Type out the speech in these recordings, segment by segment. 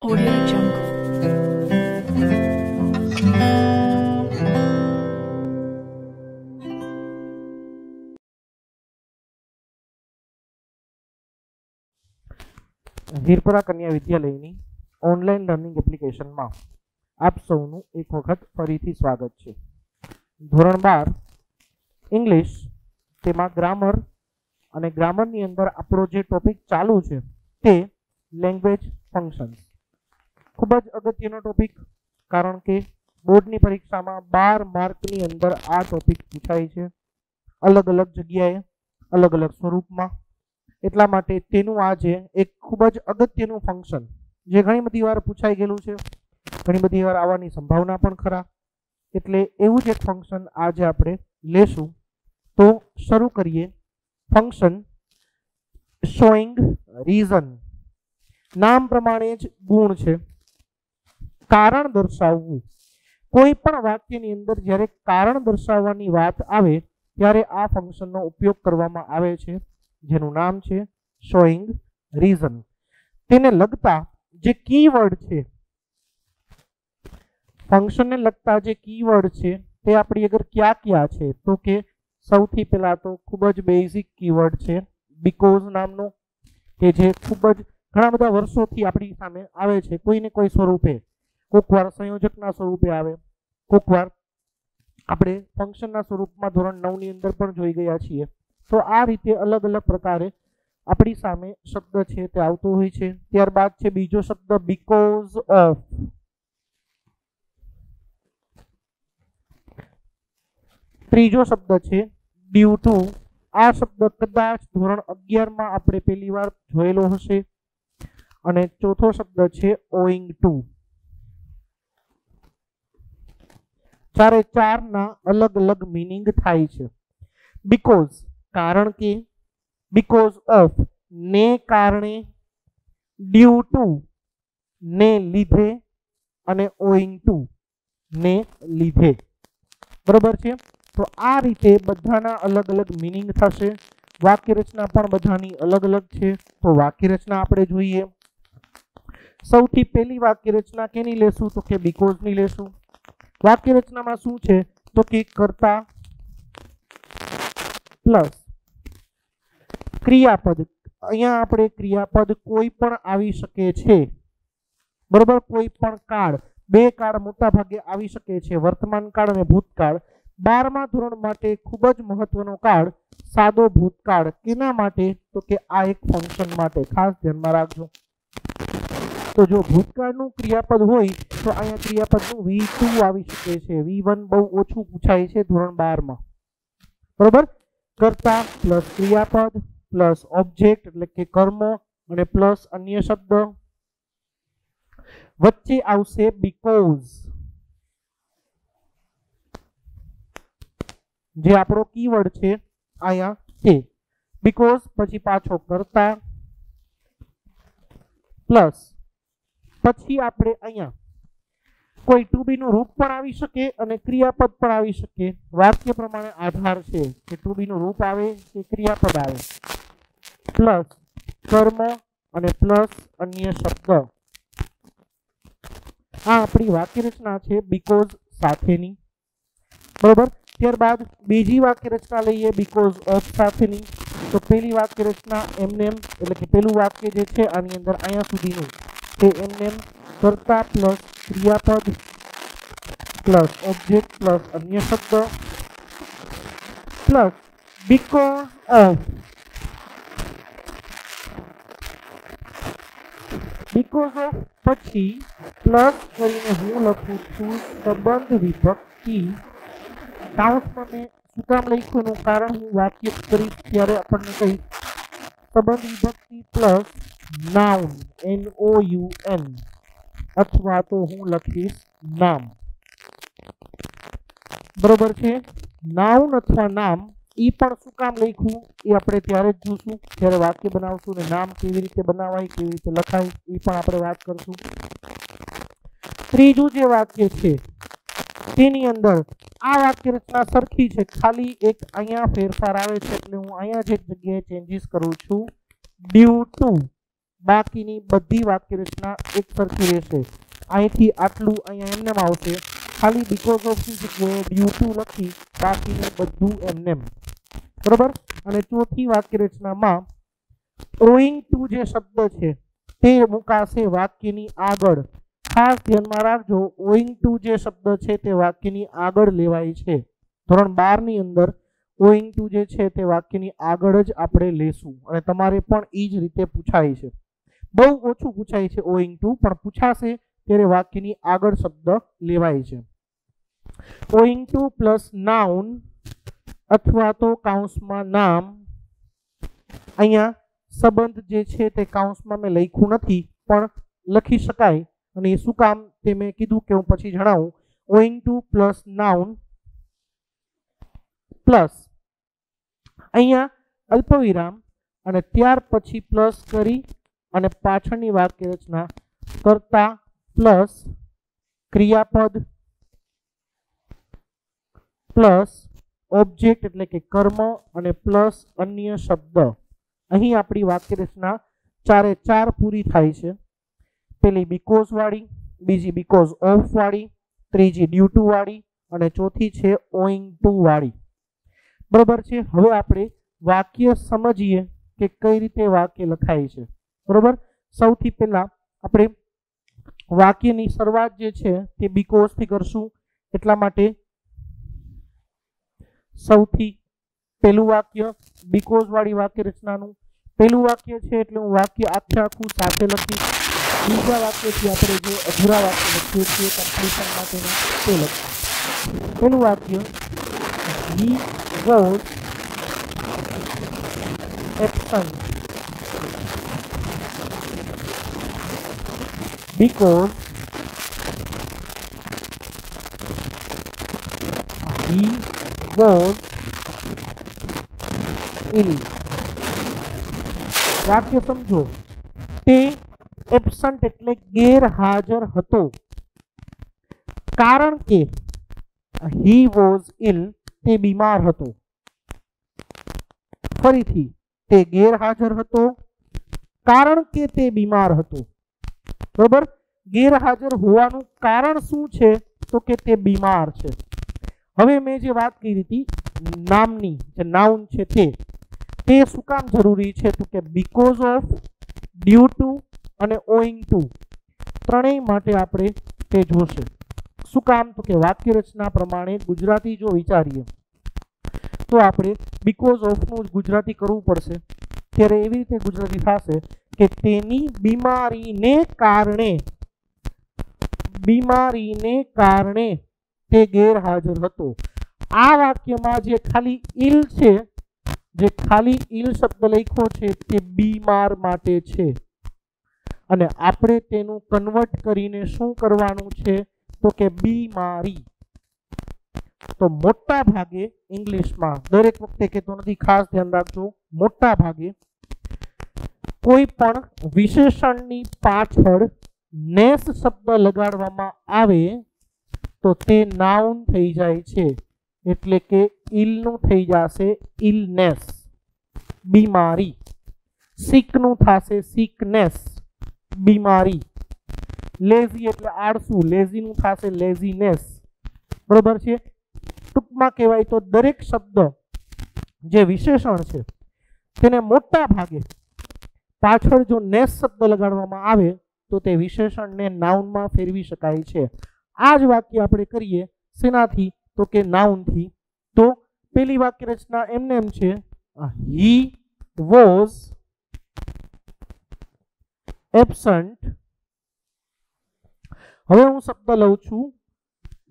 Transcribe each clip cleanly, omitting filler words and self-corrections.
Audio Jungle. Virpura કન્યા વિદ્યાલયની online learning એપ્લિકેશનમાં આપ સૌનું એક વખત ફરીથી સ્વાગત છે. ધોરણ 12 ઇંગ્લિશ, તેમાં ગ્રામર અને ગ્રામરની અંદર આપણો જે ટોપિક ચાલુ છે તે લેંગ્વેજ ફંક્શન્સ. ખૂબ જ અગત્યનો ટોપિક, કારણ કે બોર્ડની પરીક્ષામાં 12 માર્કની અંદર આ ટોપિક પૂછાય છે, અલગ અલગ જગ્યાએ, અલગ અલગ સ્વરૂપમાં. એટલા માટે તેનું આજે એક ખૂબ જ અગત્યનું ફંક્શન, જે ઘણી બધી વાર પૂછાઈ ગયેલું છે, ઘણી બધી વાર આવવાની સંભાવના પણ ખરા, એટલે એવું જ એક ફંક્શન આજે આપણે લેશું. તો શરૂ કરીએ. Function showing reason. નામ પ્રમાણે જ ગુણ છે, કારણ દર્શાવવું. કોઈ પણ વાક્યની અંદર જ્યારે કારણ દર્શાવવાની વાત આવે ત્યારે આ ફંક્શનનો ઉપયોગ કરવામાં આવે છે, જેનું નામ છે શોઈંગ રીઝન. તેને લગતા જે કીવર્ડ છે, ફંક્શનને લગતા જે કીવર્ડ છે તે આપણી આગળ ક્યાં છે, તો કે સૌથી પહેલા તો ખૂબ જ બેઝિક કીવર્ડ છે બીકોઝ નામનો, કે જે ખૂબ જ ઘણા બધા વર્ષોથી આપણી સામે આવે છે કોઈ ને કોઈ સ્વરૂપે. કોઈક વાર સંયોજકના સ્વરૂપે આવે, કોઈક વાર આપણે ફંક્શનના સ્વરૂપમાં ધોરણ 9 ની અંદર પણ જોઈ ગયા છીએ. તો આ રીતે અલગ અલગ પ્રકારે આપણી સામે શબ્દ છે તે આવતો હોય છે. ત્યારબાદ છે બીજો શબ્દ બીકોઝ ઓફ. ત્રીજો શબ્દ છે ડ્યુ ટુ. આ શબ્દ કદાચ ધોરણ 11 માં આપણે પહેલી વાર જોયેલો હશે. અને ચોથો શબ્દ છે ઓઈંગ ટુ. ચારે ચારના અલગ અલગ મીનિંગ થાય છે. બીકોઝ કારણ કે, બીકોઝ ઓફ ને કારણે, ડ્યુ ટુ ને લીધે, અને ઓઈંગ ટુ ને લીધે. બરોબર છે. તો આ રીતે બધાના અલગ અલગ મીનિંગ થશે. વાક્ય રચના પણ બધાની અલગ અલગ છે. તો વાક્ય રચના આપણે જોઈએ. સૌથી પહેલી વાક્ય રચના કેની લેશું, તો કે બીકોઝ ની લેશું. વાક્ય રચનામાં શું છે, તો કે કર્તા પ્લસ ક્રિયાપદ. અહીંયા આપણે ક્રિયાપદ કોઈ પણ આવી શકે છે, બરોબર. કોઈ પણ કાળ, બે કાળ મોટા ભાગે આવી શકે છે, વર્તમાન કાળ અને ભૂતકાળ. 12મા ધોરણ માટે ખૂબ જ મહત્વનો કાળ સાદો ભૂતકાળ. કેના માટે, તો કે આ એક ફંક્શન માટે. ખાસ ધ્યાનમાં રાખજો. તો જો ભૂતકાળનું ક્રિયાપદ હોય તો અહીંયા ક્રિયાપદનું V2 આવી શકે છે. V1 બહુ ઓછું પૂછાય છે ધોરણ 12 માં, બરોબર. કર્તા પ્લસ ક્રિયાપદ પ્લસ ઓબ્જેક્ટ એટલે કે કર્મ અને પ્લસ અન્ય શબ્દ. વચ્ચે આવશે બીકોઝ, જે આપણો કીવર્ડ છે અહીંયા છે. બીકોઝ પછી પાછો કર્તા પ્લસ પછી આપણે અહીંયા કોઈ ટુ બી નું રૂપ પણ આવી શકે અને ક્રિયાપદ પણ આવી શકે. વાક્ય પ્રમાણે આધાર છે કે ટુ બી નું રૂપ આવે કે ક્રિયાપદ આવે. પ્લસ કર્મ અને પ્લસ અન્ય શબ્દ. આ આપણી વાક્ય રચના છે બીકોઝ સાથેની, બરોબર. ત્યારબાદ બીજી વાક્ય રચના લઈએ બીકોઝ ઓફ સાથેની. તો પહેલી વાક્ય રચના એમનેમ, એટલે કે પહેલું વાક્ય જે છે આની અંદર અહીંયા સુધીનું તે એમનેમ કર્તા પ્લસ ક્રિયાપદ પ્લસ ઓબ્જેક્ટ પ્લસ અન્ય શબ્દ plus because of. Because of પછી પ્લસ કરીને હું લખું છું સંબંધ વિભક્તિ. કાઉન્સમાં મેં શું કામ લખ્યું એનું કારણ હું વાક્ય કરીશ ત્યારે આપણને કહીશ. સંબંધ વિભક્તિ પ્લસ નાઉન, NOUN, અથવા તો હું લખીશ નામ. બરોબર છે. નાઉન અથવા નામ ઈ પણ શું કામ લખ્યું એ આપણે ત્યારે જ જોશું, જ્યારે વાક્ય બનાવશું. ને નામ કેવી રીતે બનાવાય, કેવી રીતે લખાય એ પણ આપણે વાત કરશું. ત્રીજું જે વાક્ય છે તેની અંદર આ વાક્ય રચના સરખી છે, ખાલી એક અહીંયા ફેરફાર આવે છે, એટલે હું અહીંયા જે જગ્યાએ ચેન્જીસ કરું છું. ડ્યુ ટુ બાકીની બધી વાક્ય રચના એક સરખી રહેશે. અહીંથી આટલું અહીંયા એમને આવશે, ખાલી બીકોઝ ઓફ ની જગ્યાએ ડ્યુ ટુ લખી બાકીનું બધું એમને. બરોબર. અને ચોથી વાક્ય રચનામાં ઓઈંગ ટુ જે શબ્દ છે તે મુકાશે વાક્યની આગળ. ખાસ ધ્યાનમાં રાખજો, ઓઈંગ ટુ જે શબ્દ છે તે વાક્યની આગળ લેવાય છે. ધોરણ 12 ની અંદર ઓઈંગ ટુ જે છે તે વાક્યની આગળ જ આપણે લેશું અને તમારે પણ એ જ રીતે પૂછાય છે. બહુ ઓછું પૂછાય છે ઓઈંગ ટુ, પણ પૂછાશે ત્યારે વાક્યની આગળ શબ્દ લેવાય છે. ઓઈંગ ટુ પ્લસ નાઉન અથવા તો કાઉન્સમાં નામ. અહીંયા સંબંધ જે છે તે કાઉન્સમાં મેં લખ્યું નથી પણ લખી શકાય, અને એ શું કામ તે મેં કીધું કે હું પછી જણાવું. Owing to plus noun plus અહીંયા અલ્પવિરામ અને ત્યાર પછી પ્લસ કરી અને પાછળની વાક્ય રચના કર્તા પ્લસ ક્રિયાપદ પ્લસ ઓબ્જેક્ટ એટલે કે કર્મ અને પ્લસ અન્ય શબ્દ. અહીં આપણી વાક્ય રચના 4 પૂરી થાય છે. પેલી બીકોઝ વાળી, બીજી બીકોઝ ઓફ વાળી, ત્રીજી ડ્યુ ટુ વાળી અને ચોથી છે ઓઈંગ ટુ વાળી. બરોબર છે. હવે આપણે વાક્ય સમજીએ કે કઈ રીતે વાક્ય લખાય છે. બરોબર. સૌથી પહેલા આપણે વાક્યની શરૂઆત જે છે તે બીકોઝ થી કરશું. એટલા માટે સૌથી પહેલું વાક્ય બીકોઝ વાળી વાક્ય રચનાનું પહેલું વાક્ય છે એટલે હું વાક્ય આખું સાથે લખીશ. બીજા વાક્યથી આપણે જે અધૂરા વાક્ય લખીએ છીએ કમ્પ્લીશન માટેના તે લખીશું. પહેલું વાક્ય he was absent because he was ill. વાક્ય સમજો. તે એબસન્ટ એટલે ગેરહાજર હતો, કારણ કે he was ill તે બીમાર હતો. ફરીથી, તે ગેરહાજર હતો કારણ કે તે બીમાર હતો. બરોબર. ગેરહાજર હોવાનું કારણ શું છે તો કે તે બીમાર છે. હવે મેં જે વાત કરી હતી નામની, જે નાઉન છે તે શું કામ જરૂરી છે તો કે બીકોઝ ઓફ, ડ્યુ ટુ અને ઓઈંગ ટુ ત્રણેય માટે આપણે તે જોશે. શું કામ તો કે વાક્ય રચના પ્રમાણે ગુજરાતી જો વિચારીએ તો આપણે બીકોઝ ઓફ નું ગુજરાતી કરવું પડશે. ત્યારે એવી રીતે ગુજરાતી થશે કે તેની બીમારીને કારણે તે ગેરહાજર હતો. આ વાક્યમાં જે ખાલી ઇલ છે, જે ખાલી ઇલ શબ્દ લખ્યો છે તે બીમાર માટે છે અને આપણે તેનું કન્વર્ટ કરીને શું કરવાનું છે તો કે બીમારી. તો મોટા ભાગે ઇંગ્લિશમાં દરેક વખતે કહેતો નથી, ખાસ ધ્યાન રાખજો, મોટા ભાગે કોઈ પણ વિશેષણની પાછળ નેસ શબ્દ લગાડવામાં આવે તો તે નાઉન થઈ જાય છે. એટલે કે ઇલનું થઈ જશે ઇલનેસ, બીમારી. સિકનું થશે સિકનેસ, બીમારી. લેઝી એટલે આળસુ, લેઝીનું થશે લેઝીનેસ. બરોબર છે. ટૂંકમાં કહેવાય તો દરેક શબ્દ જે વિશેષણ છે તેને મોટા ભાગે પાછળ જો નેસ શબ્દ લગાડવામાં આવે તો તે વિશેષણને નાઉનમાં ફેરવી શકાય છે. આ જ વાક્ય આપણે કરીએ શેનાથી તો કે નાઉનથી. તો પહેલી વાક્ય રચના એમને એમ છે he was absent. હવે હું શબ્દ લઉં છું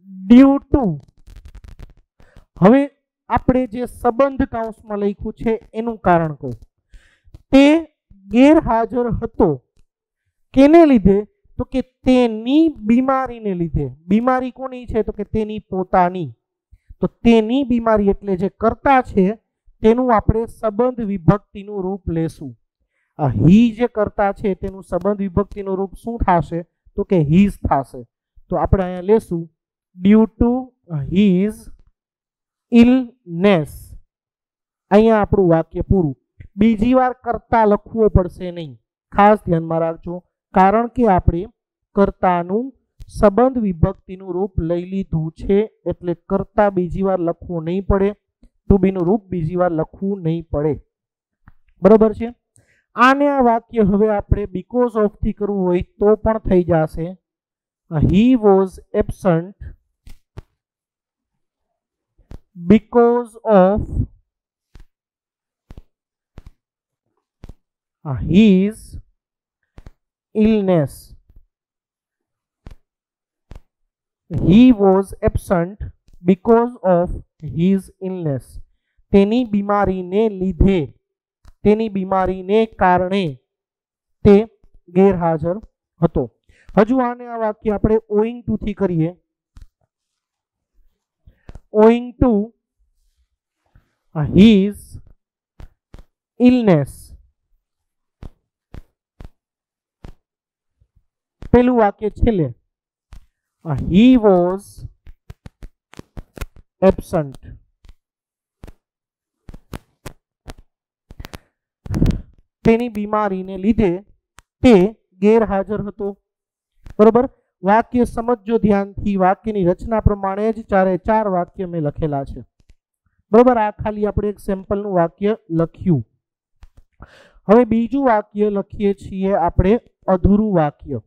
ડ્યુ ટુ. હવે આપણે જે સંબંધ કાઉન્સમાં લખ્યું છે એનું કારણ કહું. તે ગેરહાજર હતો કેને લીધે તો કે તેની બીમારીને લીધે. બીમારી કોની છે તો કે તેની પોતાની. તો તેની બીમારી એટલે જે કર્તા છે તેનું આપણે સંબંધ વિભક્તિનું રૂપ લેશું. આ હી જે કર્તા છે તેનું સંબંધ વિભક્તિનું રૂપ શું થશે તો કે હીઝ થશે. તો આપણે અહીંયા લેશું ડ્યુ ટુ હીઝ ઇલનેસ. અહીંયા આપણું વાક્ય પૂરું. બીજી વાર કરતા લખવું પડશે નહીં, खास ध्यान में राखजो, कारण के आपणे कर्तानुं संबंध विभक्तिनुं रूप लई लीधुं छे एटले कर्ता बीजी वार लखवुं नहीं पड़े, टू बी नुं रूप बीजी वार लखवुं नहीं पड़े। बरोबर छे। आने आ वाक्य हवे आपणे बिकॉज ऑफ थी करवुं होय तो पण थई जशे he was absent because of his illness. He was absent because of his illness. तेनी बीमारी ने लीधे, तेनी बीमारी ने कारणे ते गैरहाजर हतो। हजू आने आ वाक्य आपणे owing to थी करीए। owing to his illness, पहलू वाक्य छेले he was absent, तेनी बीमारी ने लीधे ते गैरहाजर हतो। बरोबर। वाक्य समझो ध्यान थी, वाक्य की रचना प्रमाणे ज चारे चार वाक्य में लखेला छे। बरोबर। आ खाली आपणे एक सैम्पल नु वाक्य लख्યું। हवे बीजू वाक्य लखीए छीए आपणे अधूरू वाक्य।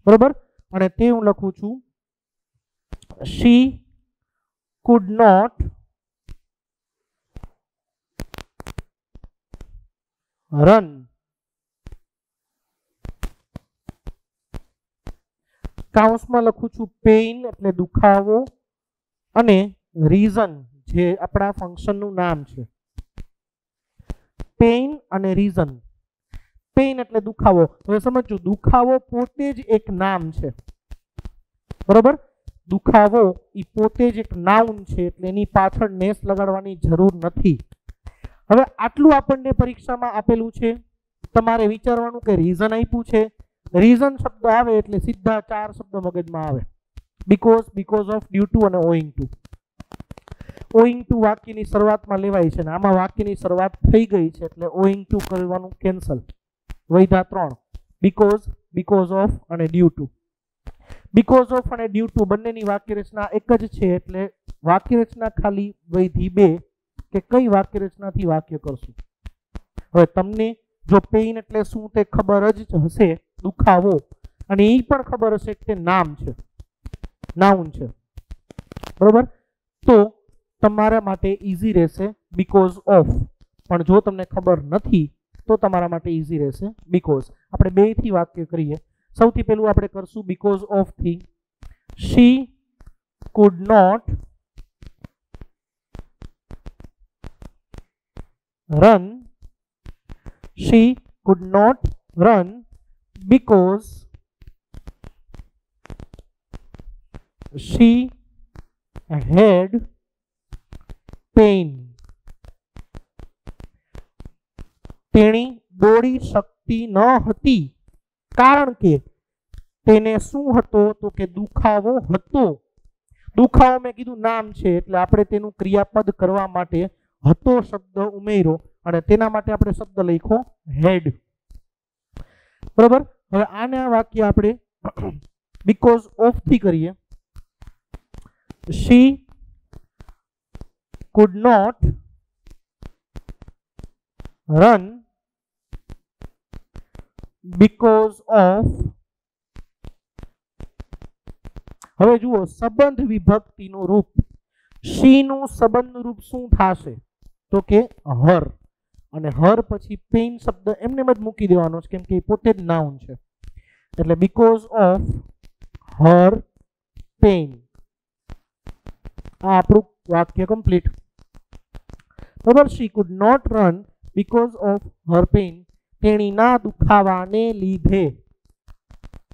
बरोबर। અને તે હું લખું છું she could not run કાઉન્સમાં લખું છું પેઇન એટલે દુખાવો અને રીઝન જે આપણા ફંક્શનનું નામ છે પેઇન અને રીઝન पेन એટલે દુખાવો। હવે સમજો દુખાવો પોતે જ એક નામ છે। બરોબર। દુખાવો ઈ પોતે જ એક નાઉન છે એટલે એની પાછળ નેસ લગાડવાની જરૂર નથી। હવે આટલું આપણને પરીક્ષામાં આપેલું છે, તમારે વિચારવાનું કે રીઝન આપ્યું છે। રીઝન શબ્દ આવે એટલે સીધા ચાર શબ્દ મગજમાં આવે, because, because of, due to અને ઓઇંગ ટુ। ઓઇંગ ટુ વાક્યની શરૂઆતમાં લેવાય છે ને આમાં વાક્યની શરૂઆત થઈ ગઈ છે એટલે ઓઇંગ ટુ કરવાનું કેન્સલ। वैधा त्रण बिकॉज, बिकॉज ऑफ અને ड्यू टू। बिकॉज ऑफ અને ड्यू टू બંનેની વાક્ય રચના એક જ છે એટલે વાક્ય રચના ખાલી વૈધી બે કે કઈ વાક્ય રચનાથી વાક્ય કરશું। હવે તમને જો પેઇન એટલે શું તે ખબર જ હશે, દુખાવો, અને એ પણ ખબર હશે કે તે નામ છે, નાઉન છે। બરોબર। તો તમારા માટે ઈઝી રહેશે बिकॉज ऑफ, પણ જો તમને ખબર નથી तो तमारा माटे इजी रहेशे बिकॉज। आपणे बे थी वाक्य करीए। सौथी पहेलुं आपणे करशुं बिकॉज ऑफ थी। She could not run, she could not run because she had pain. तेणी दौड़ी शकती न हती कारण के तेने शुं हतो तो के दुखावो हतो। दुखावो में कीधुं नाम छे એટલે આપણે તેનું ક્રિયાપદ કરવા માટે હતો શબ્દ ઉમેર્યો અને તેના માટે આપણે શબ્દ લખ્યો હેડ। બરાબર। હવે આને આ વાક્ય આપણે બીકોઝ ઓફ થી કરીએ। she could not run because of। હવે જુઓ સંબંધ વિભક્તિ નું રૂપ she નું સંબંધ રૂપ શું થશે તો કે her, અને her પછી પેઇન શબ્દ એમને જ મૂકી દેવાનો છે કેમ કે પોતે જ નાઉન છે એટલે because of her pain। આ આપણું વાક્ય કમ્પ્લીટ। બરાબર। she could not run because of her pain, તેણીના દુખાવાને લીધે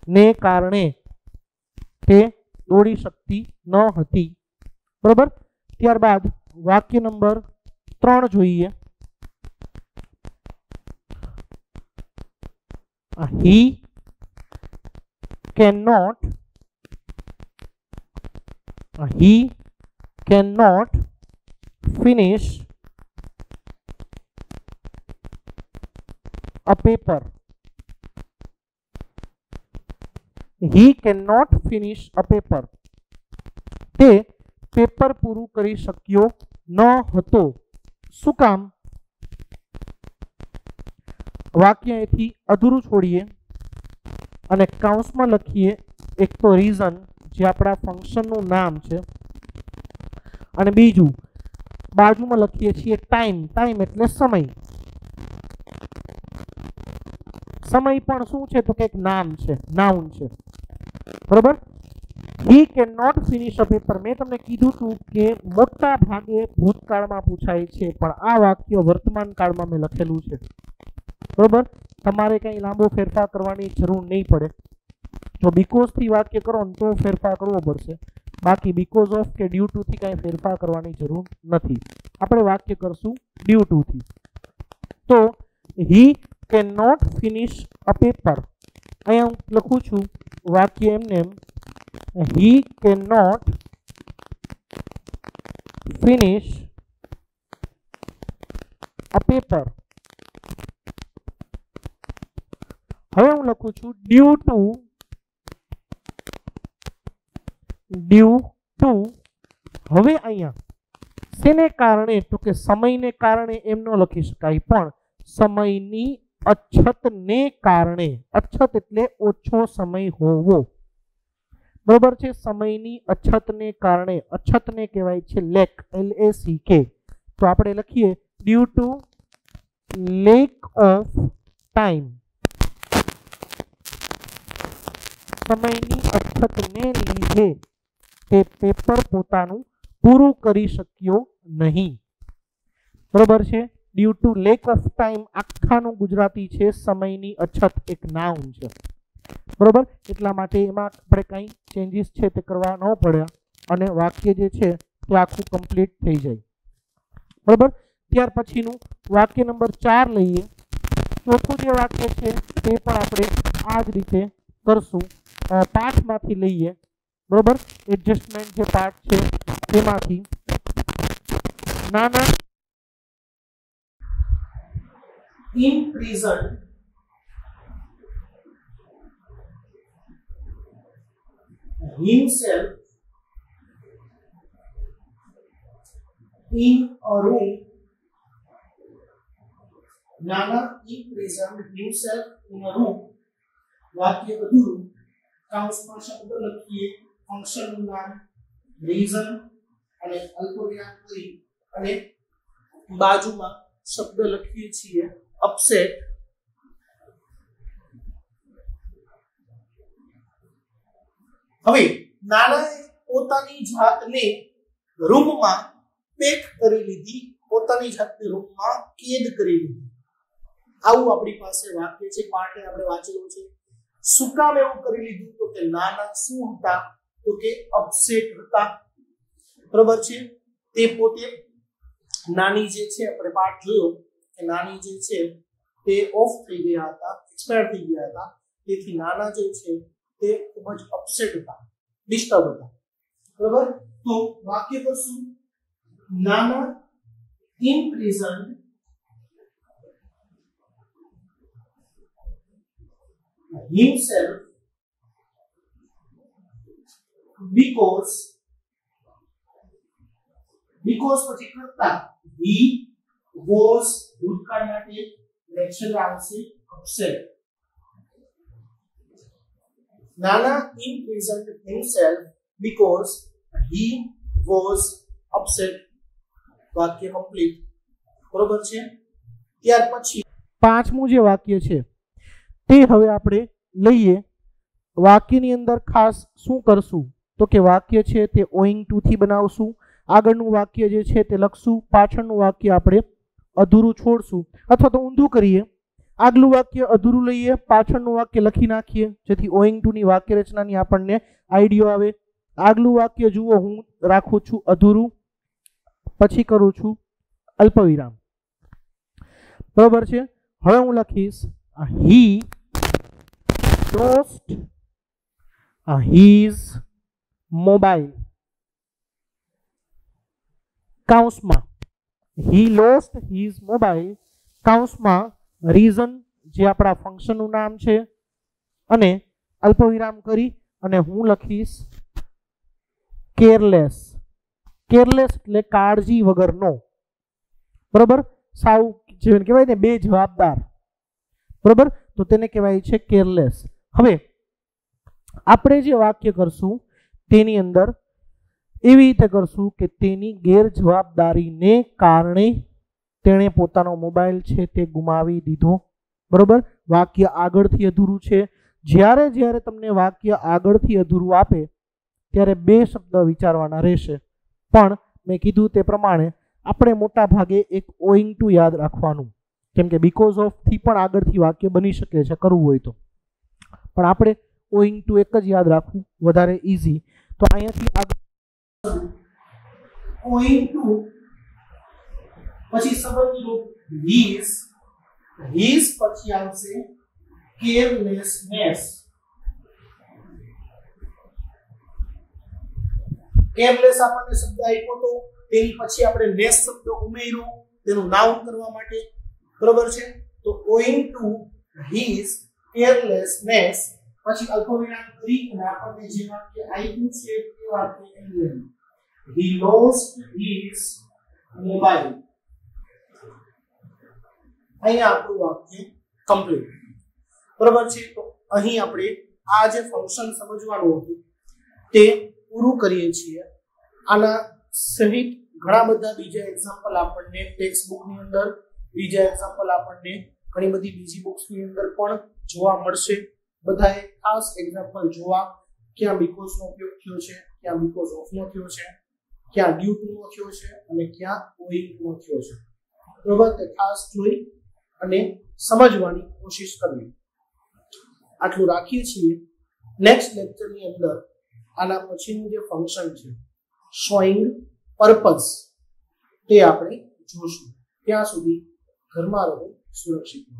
ને કારણે તે દોડી શકતી ન હતી। બરાબર। ત્યારબાદ વાક્ય નંબર 3 જોઈએ। he cannot finish a paper। he cannot finish a paper. તે પેપર પૂરું કરી શક્યો ન હતો. શું કામ? વાક્ય અહીંથી અધૂરું છોડીએ અને કૌંસમાં લખીએ એક તો રીઝન જે આપણા ફંક્શનનું નામ છે અને બીજું બાજુમાં લખીએ છીએ ટાઈમ. ટાઈમ એટલે સમય. સમય પણ શું છે તો કે એક નામ છે, નાઉન છે. બરોબર. he cannot finish a paper. મેં તમને કીધું હતું કે મોટા ભાગે ભૂતકાળમાં પૂછાય છે, પણ આ વાક્ય વર્તમાન કાળમાં મેં લખેલું છે. બરોબર. તમારે કંઈ લાંબો ફેરફાર કરવાની જરૂર નહીં પડે. જો બીકોઝ થી વાક્ય કરો ને તો ફેરફાર કરવો પડશે, બાકી બીકોઝ ઓફ કે ડ્યુ ટુ થી કંઈ ફેરફાર કરવાની જરૂર નથી. આપણે વાક્ય કરશું ડ્યુ ટુ થી. તો he cannot finish a paper. અહીંયા હું લખું છું વાક્ય એમને એમ, he cannot finish a paper. હવે હું લખું છું ડ્યુ ટુ. હવે અહીંયા શેને કારણે તો કે સમયને કારણે એમ ન લખી શકાય, પણ સમયની અછતને કારણે. અછત એટલે ઓછો સમય હોવો. બરોબર છે. સમયની અછતને કારણે. અછતને કહેવાય છે લેક, LACK. તો આપણે લખીએ due to lack of time. સમયની અછતને લીધે તે પેપર પોતાનું પૂરું કરી શક્યો નહીં. બરોબર છે. Due to lack of time આખાનું ગુજરાતી છે સમયની અછત, એક નાઉન છે. બરોબર. એટલા માટે એમાં આપણે કંઈ ચેન્જીસ છે તે કરવા ન પડ્યા અને વાક્ય જે છે તે આખું કમ્પ્લીટ થઈ જાય. બરોબર. ત્યાર પછીનું વાક્ય નંબર 4 લઈએ. ચોથું જે વાક્ય છે તે પણ આપણે આ જ રીતે કરશું. પાઠમાંથી લઈએ. બરોબર. એડજસ્ટમેન્ટ જે પાઠ છે તેમાંથી નાના imprisoned himself in a room. Nana imprisoned himself in a room. વાક્ય અધૂરું. કૌંસમાં શબ્દ લખીએ, ફંક્શનનું નામ, રીઝન અને અલ્પવિરામ કરી અને બાજુમાં શબ્દ લખીએ છીએ અપસેટ. હવે નાનાએ પોતાની જાતને રૂમમાં પેક કરી લીધી, પોતાની જાતને રૂમમાં કેદ કરી લીધી. આવું આપણી પાસે વાક્ય છે. પાઠે આપણે વાંચેલું છે. શું કામ એવું કરી લીધું તો કે નાના શું હતા તો કે અપસેટ હતા. બરોબર છે. તે પોતે નાની જે છે આપણે પાઠ જોયો કે નાની જે છે તે ઓફ થઈ ગયા હતા, એક્સપાયર થઈ ગયા હતા. તેથી નાના જે છે તે ખૂબ જ અપસેટ હતા, ડિસ્ટર્બ હતા. બરોબર. તો વાક્ય કરશું નાના imprisoned himself because પછી કરતા he was ભૂતકાળ માટે લેક્ચર આવશે upset. Nana imprisoned himself because he was upset. વાક્ય કમ્પ્લીટ. બરોબર છે. ત્યાર પછી પાંચમું જે વાક્ય છે તે હવે આપણે લઈએ. વાક્યની અંદર ખાસ શું કરશું તો કે વાક્ય છે તે ઓઈંગ ટુ થી બનાવશું. આગળનું વાક્ય જે છે તે લખશું, પાછળનું વાક્ય આપણે અધૂરું છોડશું અથવા તો ઊંધું કરીએ. આગલું વાક્ય અધૂરું લઈએ, પાછળનું વાક્ય લખી નાખીએ જેથી ઓઈંગ ટુ ની વાક્ય રચનાની આપણને આઈડિયો આવે. આગલું વાક્ય જુઓ, હું રાખું છું અધૂરું, પછી કરું છું અલ્પવિરામ. બરોબર છે. હવે હું લખીશ he lost his mobile. કૌંસમાં he lost his mobile, કૌંસમાં રીઝન જે આપણા ફંક્શનનું નામ છે અને અલ્પવિરામ કરી અને હું લખીશ કેરલેસ. કેરલેસ એટલે કાળજી વગરનો, બરોબર, સાવ જેને કહેવાય ને બે જવાબદાર, બરોબર, તો તેને કહેવાય છે કેરલેસ. હવે આપણે જે વાક્ય કરશું તેની અંદર એવી રીતે કરશું કે તેની ગેરજવાબદારીને કારણે તેણે પોતાનો મોબાઈલ છે તે ગુમાવી દીધો, બરોબર. વાક્ય આગળથી અધૂરું છે. જ્યારે જ્યારે તમને વાક્ય આગળથી અધૂરું આપે ત્યારે બે શબ્દ વિચારવાના રહેશે, પણ મેં કીધું તે પ્રમાણે આપણે મોટા ભાગે એક ઓઈંગ ટુ યાદ રાખવાનું, કેમ કે બીકોઝ ઓફ થી પણ આગળથી વાક્ય બની શકે છે કરવું હોય તો, પણ આપણે ઓઈંગ ટુ એક જ યાદ રાખવું વધારે ઈઝી. તો અહીંયાથી આગળ ઓઈંગ ટુ પછી સંબંધરૂપ his પછી આવશે કેરલેસનેસ. કેરલેસ આપણને શબ્દ આપ્યો તો તેની પછી આપણે નેસ શબ્દ ઉમેર્યો તેનું નાઉન કરવા માટે, બરોબર છે. તો owing to his carelessness પછી અલ્પવિરામ કરી અને આપણને જે વાક્ય આપ્યું છે તે વાક્ય અહીં he lost his mobile. અહીંયા આપણું વાક્ય કમ્પ્લીટ, બરોબર છે. તો અહીં આપણે આ જે ફંક્શન સમજવાનું હતું તે પૂરું કરીએ છીએ. આના સહિત ઘણા બધા બીજા એક્ઝામ્પલ આપણને ટેક્સ્ટ બુકની અંદર, બીજા એક્ઝામ્પલ આપણને ઘણી બધી બીજી બુક્સની અંદર પણ જોવા મળશે. બધાએ ખાસ એક્ઝામ્પલ જોવા, ક્યાં બીકોઝ નો ઉપયોગ થયો છે, ક્યાં બીકોઝ ઓફ નો થયો છે, ક્યાં ડ્યુ ટુ નો થયો છે અને ક્યાં ઓઇંગ નો થયો છે, બરોબર. તે ખાસ જોઈ અને સમજવાની કોશિશ કરવી. આટલું રાખીએ છીએ. નેક્સ્ટ લેક્ચરની અંદર આના પછીનું જે ફંક્શન છે શોઈંગ પર્પઝ તે આપણે જોશું. ત્યાં સુધી ઘરમાં રહો, સુરક્ષિત રહો.